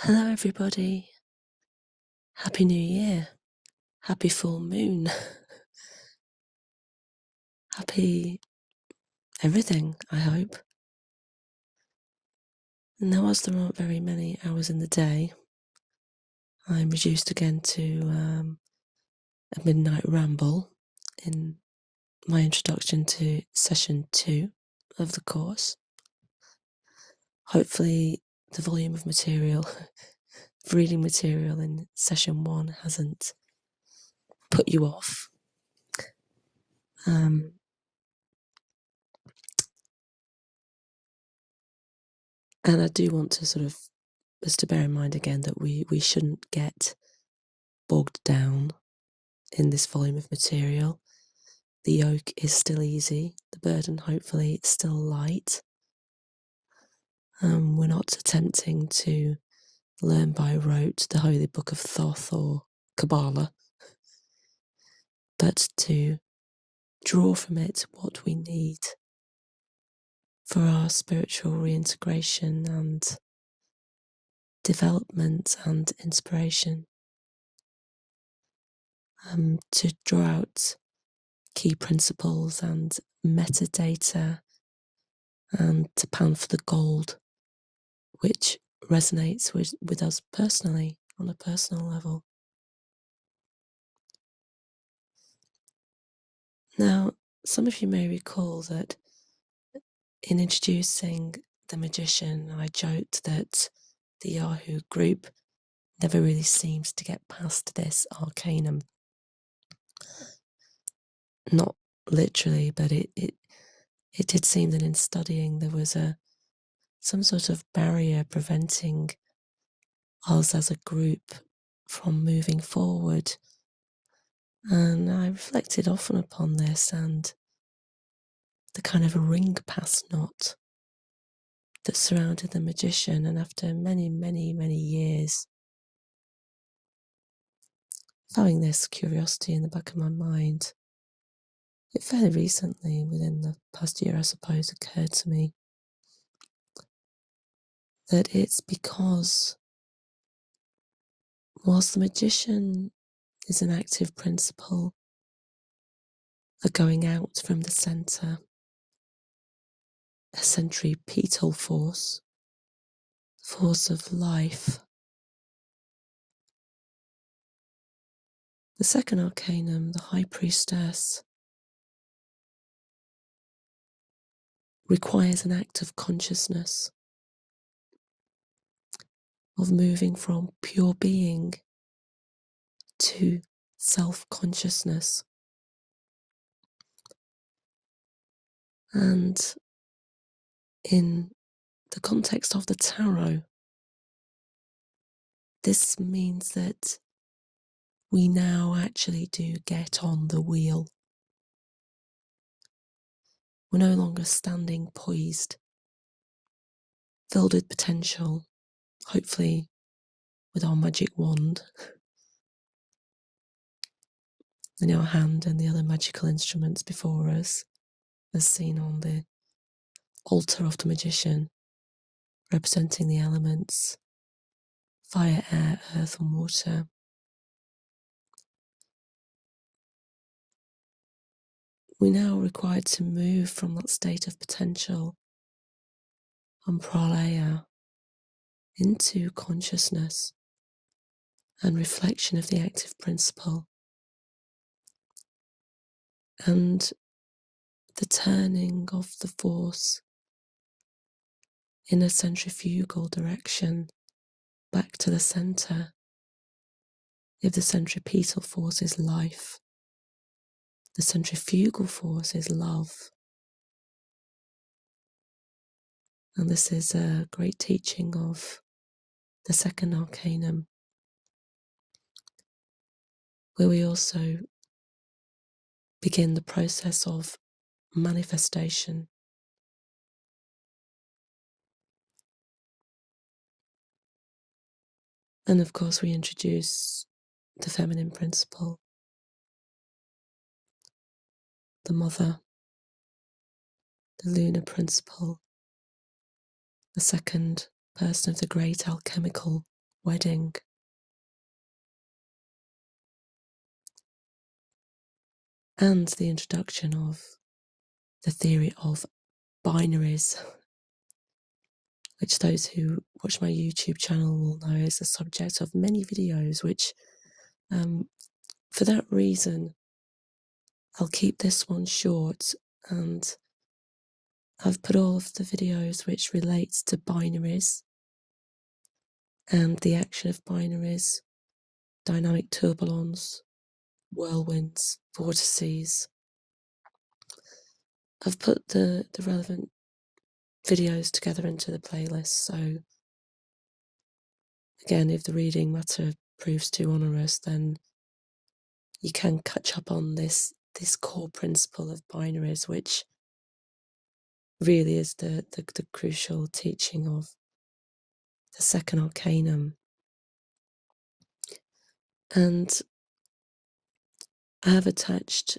Hello everybody, Happy New Year, Happy Full Moon, Happy everything, I hope. Now as there aren't very many hours in the day, I'm reduced again to a midnight ramble in my introduction to session 2 of the course. Hopefully the volume of material, reading material in session 1 hasn't put you off. And I do want to sort of, just to bear in mind again that we shouldn't get bogged down in this volume of material. The yoke is still easy, the burden hopefully is still light. We're not attempting to learn by rote the Holy Book of Thoth or Kabbalah, but to draw from it what we need for our spiritual reintegration and development and inspiration. To draw out key principles and metadata, and to pan for the gold which resonates with us personally, on a personal level. Now, some of you may recall that in introducing the magician, I joked that the Yahoo group never really seems to get past this arcanum. Not literally, but it did seem that in studying there was some sort of barrier preventing us as a group from moving forward. And I reflected often upon this and the kind of ring pass knot that surrounded the magician. And after many, many, many years, having this curiosity in the back of my mind, it fairly recently, within the past year I suppose, occurred to me that it's because whilst the magician is an active principle, the going out from the centre, a centripetal force of life. The second arcanum, the High Priestess, requires an act of consciousness, of moving from pure being to self-consciousness. And in the context of the tarot, this means that we now actually do get on the wheel. We're no longer standing poised, filled with potential, hopefully with our magic wand in our hand and the other magical instruments before us, as seen on the altar of the magician, representing the elements fire, air, earth and water. We're now required to move from that state of potential and pralaya into consciousness and reflection of the active principle, and the turning of the force in a centrifugal direction back to the centre. If the centripetal force is life, the centrifugal force is love. And this is a great teaching of the second arcanum, where we also begin the process of manifestation. And of course we introduce the feminine principle, the mother, the lunar principle, the second person of the great alchemical wedding. And the introduction of the theory of binaries, which those who watch my YouTube channel will know is the subject of many videos, which for that reason I'll keep this one short, and I've put all of the videos which relates to binaries and the action of binaries, dynamic turbulence, whirlwinds, vortices. I've put the relevant videos together into the playlist, so again, if the reading matter proves too onerous, then you can catch up on this core principle of binaries, which really is the crucial teaching of the second arcanum. And I have attached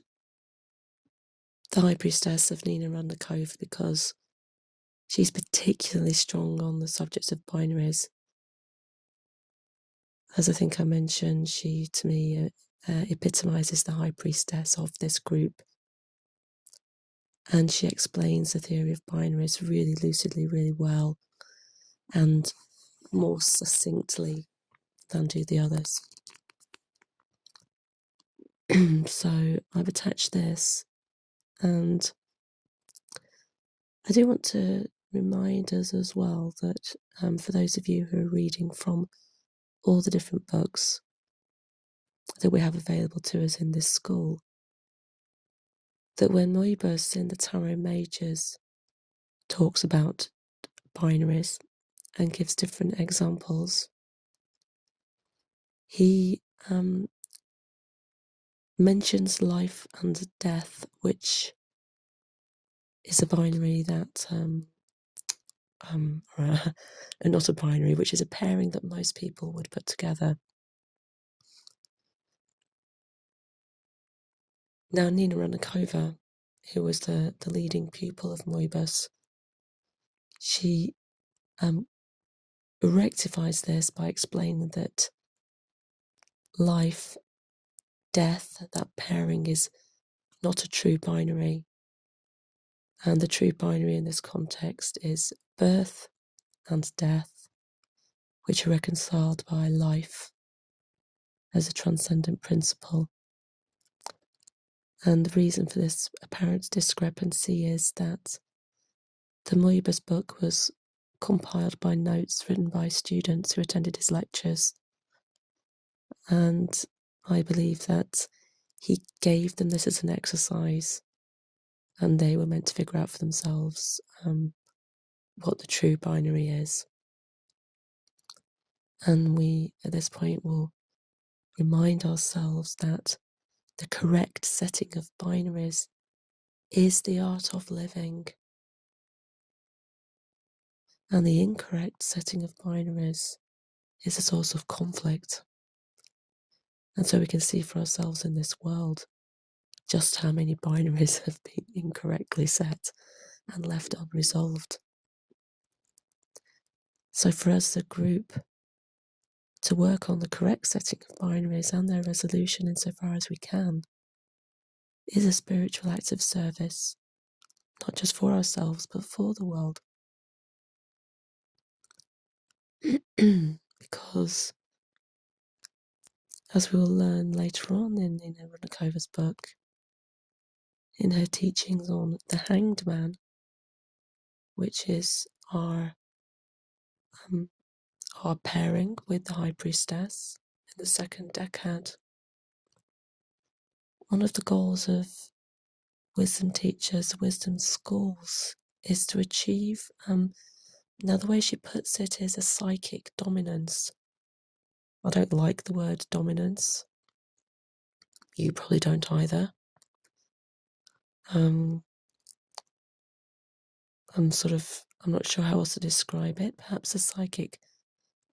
the High Priestess of Nina Randakova because she's particularly strong on the subject of binaries. As I think I mentioned, she to me epitomizes the High Priestess of this group, and she explains the theory of binaries really lucidly, really well, and more succinctly than do the others. So I've attached this, and I do want to remind us as well that for those of you who are reading from all the different books that we have available to us in this school, that when Moebius in the Tarot Majors talks about binaries and gives different examples, he mentions life and death, which is a binary that, not a binary, which is a pairing that most people would put together. Now, Nina Randakova, who was the leading pupil of Moebius, she rectifies this by explaining that life, death, that pairing is not a true binary. And the true binary in this context is birth and death, which are reconciled by life as a transcendent principle. And the reason for this apparent discrepancy is that the Moebius book was compiled by notes written by students who attended his lectures. And I believe that he gave them this as an exercise, and they were meant to figure out for themselves what the true binary is. And we, at this point, will remind ourselves that the correct setting of binaries is the art of living, and the incorrect setting of binaries is a source of conflict. And so we can see for ourselves in this world just how many binaries have been incorrectly set and left unresolved. So for us, the group, to work on the correct setting of binaries and their resolution insofar as we can is a spiritual act of service, not just for ourselves, but for the world. Because, as we will learn later on in Nina Randakaova's book, in her teachings on the Hanged Man, which is our pairing with the High Priestess in the second decad, one of the goals of wisdom teachers, wisdom schools, is to achieve, now the way she puts it is a psychic dominance. I don't like the word dominance. You probably don't either. I'm not sure how else to describe it. Perhaps a psychic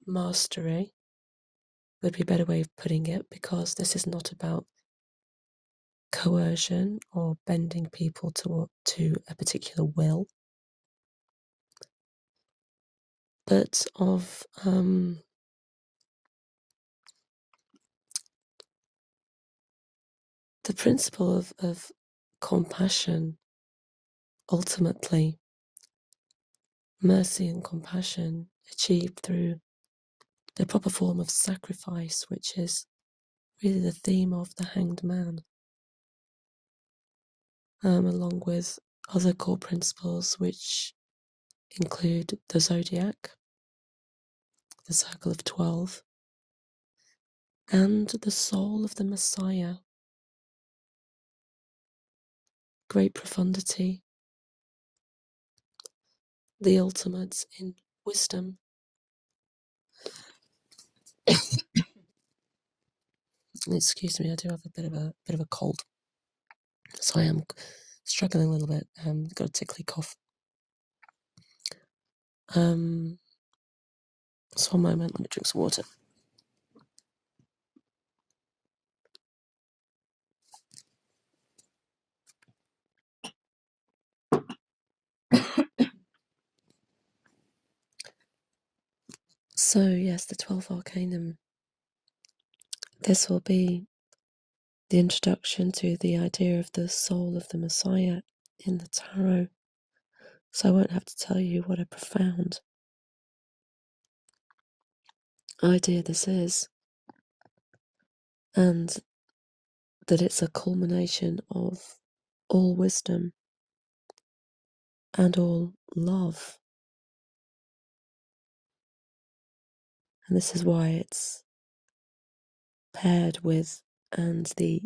mastery would be a better way of putting it, because this is not about coercion or bending people to a particular will, but of the principle of compassion, ultimately, mercy and compassion achieved through the proper form of sacrifice, which is really the theme of the Hanged Man, along with other core principles which include the zodiac, the circle of 12, and the soul of the Messiah, great profundity, the ultimate in wisdom. Excuse me, I do have a bit of a cold, so I am struggling a little bit. Got a tickly cough. So one moment, let me drink some water. So yes, the 12th Arcanum. This will be the introduction to the idea of the soul of the Messiah in the tarot. So I won't have to tell you what a profound idea this is, and that it's a culmination of all wisdom and all love. And this is why it's paired with and the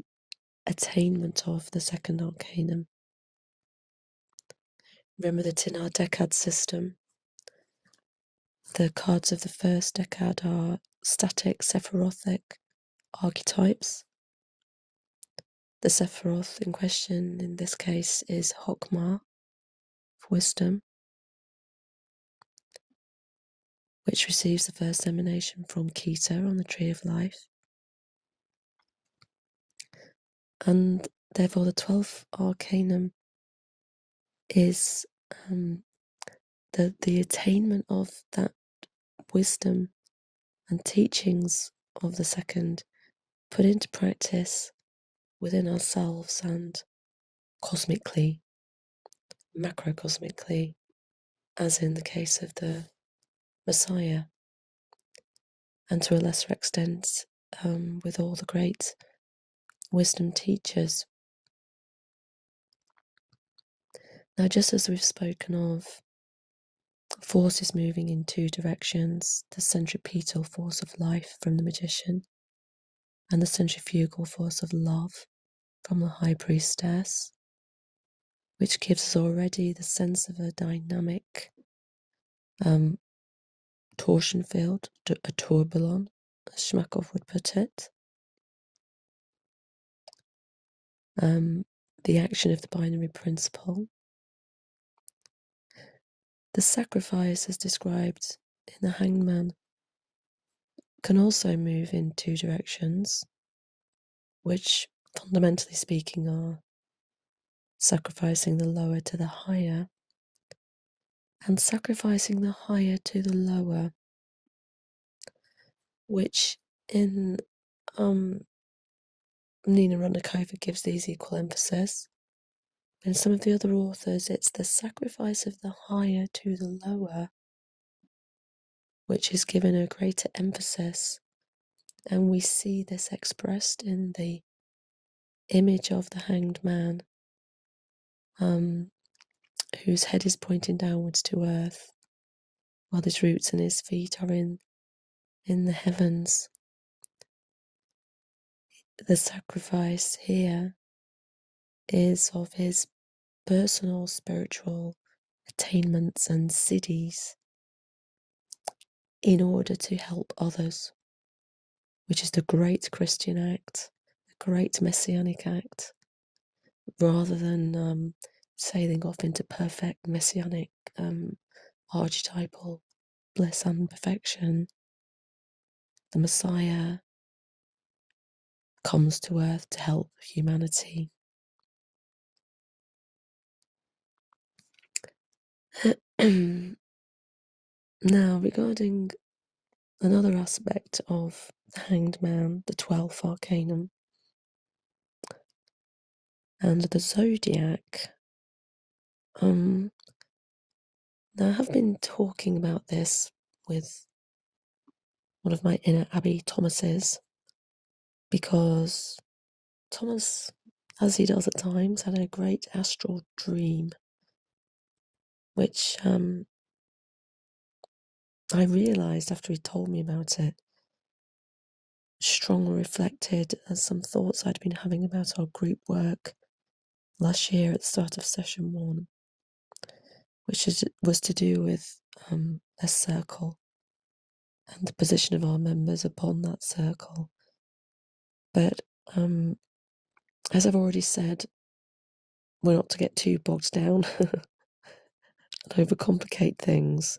attainment of the second arcanum. Remember that in our decad system, the cards of the first decad are static sephirothic archetypes. The sephiroth in question in this case is Hokmah, wisdom, which receives the first emanation from Keter on the Tree of Life. And therefore the 12th arcanum is the attainment of that wisdom and teachings of the second put into practice within ourselves and cosmically, macrocosmically, as in the case of the Messiah, and to a lesser extent with all the great wisdom teachers. Now, just as we've spoken of forces moving in two directions, the centripetal force of life from the magician and the centrifugal force of love from the High Priestess, which gives us already the sense of a dynamic torsion field, a tourbillon, as Shmakov would put it. The action of the binary principle. The sacrifice, as described in the Hanged Man, can also move in two directions, which, fundamentally speaking, are sacrificing the lower to the higher and sacrificing the higher to the lower, which in Nina Rundakova gives these equal emphasis. In some of the other authors, it's the sacrifice of the higher to the lower, which is given a greater emphasis. And we see this expressed in the image of the Hanged Man, whose head is pointing downwards to earth, while his roots and his feet are in the heavens. The sacrifice here is of his personal spiritual attainments and siddhis in order to help others, which is the great Christian act, the great messianic act, rather than sailing off into perfect messianic archetypal bliss and perfection. The Messiah comes to earth to help humanity. Now, regarding another aspect of the Hanged Man, the 12th Arcanum, and the zodiac. Now I have been talking about this with one of my inner Abby Thomases, because Thomas, as he does at times, had a great astral dream, which I realised after he told me about it, strongly reflected as some thoughts I'd been having about our group work last year at the start of session 1, which was to do with a circle and the position of our members upon that circle. But as I've already said, we're not to get too bogged down and overcomplicate things.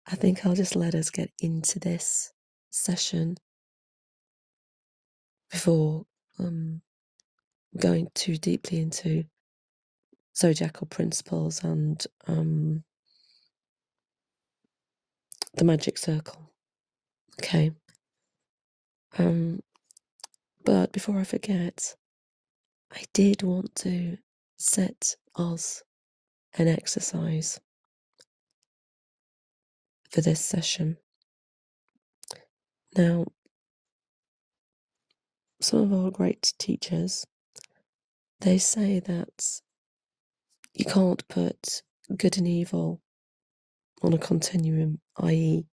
I think I'll just let us get into this session before going too deeply into zodiacal principles and the magic circle. Okay. But before I forget, I did want to set us an exercise for this session. Now, some of our great teachers, they say that you can't put good and evil on a continuum, i.e.,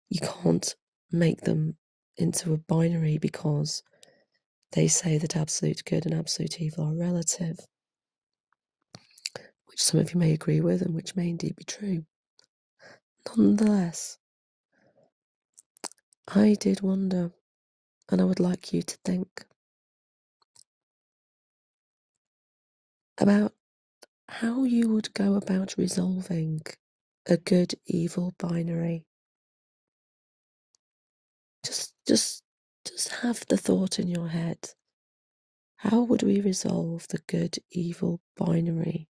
you can't make them into a binary, because they say that absolute good and absolute evil are relative, which some of you may agree with and which may indeed be true. Nonetheless, I did wonder, and I would like you to think about how you would go about resolving a good-evil binary. Just have the thought in your head. How would we resolve the good-evil binary?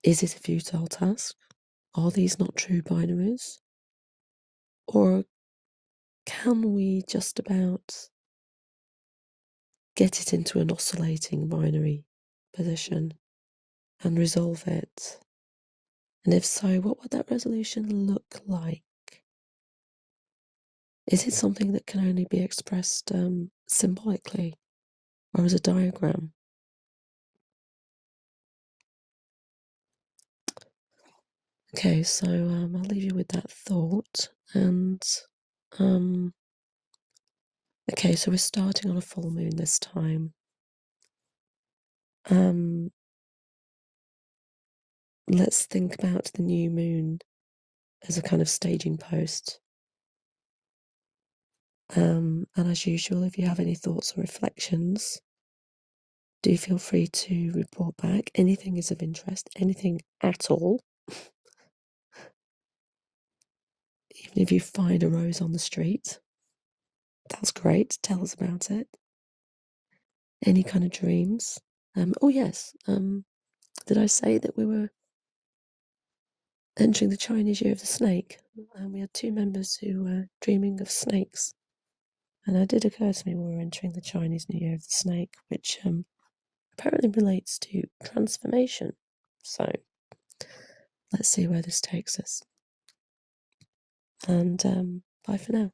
Is it a futile task? Are these not true binaries? Or can we just about get it into an oscillating binary position and resolve it? And if so, what would that resolution look like? Is it something that can only be expressed symbolically, or as a diagram? Okay, so I'll leave you with that thought. And okay, so we're starting on a full moon this time. Let's think about the new moon as a kind of staging post. And as usual, if you have any thoughts or reflections, do feel free to report back. Anything is of interest, anything at all. Even if you find a rose on the street, that's great. Tell us about it. Any kind of dreams. Oh yes, did I say that we were entering the Chinese Year of the Snake? We had 2 members who were dreaming of snakes. And it did occur to me we were entering the Chinese New Year of the Snake, which apparently relates to transformation. So let's see where this takes us. And bye for now.